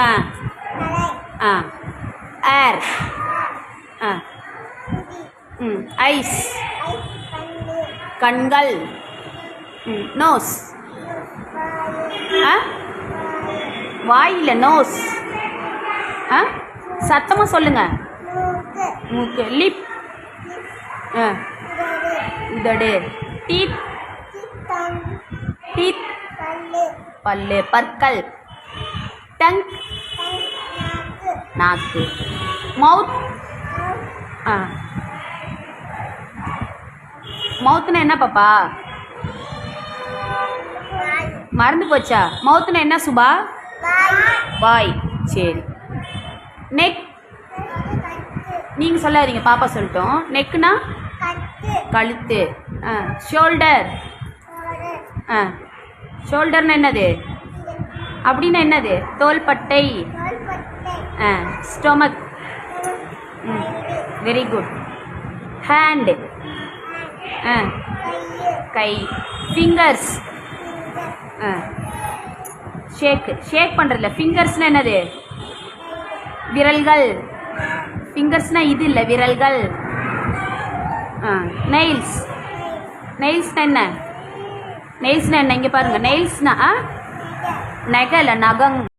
ஆ ஆ ஏர் ஆ ice கண்கள் nose ஆ வாயில் nose ஆ சத்தமாக சொல்லுங்க. மூக்கு லிப் ஆ உதடு டீத் டீத் பல்லு பற்கள் டங் நாக்கு மவுத் ஆ மவுத்துனா என்ன பாப்பா? மறந்து போச்சா? மவுத்துனா என்ன சுபா? வாய். சரி. நெக் நீங்கள் சொல்லாதீங்க, பாப்பா சொல்லட்டும். நெக்குனா கழுத்து. ஆ ஷோல்டர் ஆ ஷோல்டர்னா என்னது? அப்படின்னா என்னது? தோள்பட்டை. ஆ ஸ்டொமக். Very good. ஹேண்டு ஆ கை. ஃபிங்கர்ஸ் ஆ ஷேக் பண்ணுறதில்ல. ஃபிங்கர்ஸ்னால் என்னது? விரல்கள். ஃபிங்கர்ஸ்னால் இது இல்லை, விரல்கள். ஆ நெயில்ஸ். நெயில்ஸ்னால் என்ன? நெயில்ஸ்னால் என்ன? இங்கே பாருங்கள். நெயில்ஸ்னா நகை இல்லை, நகம்.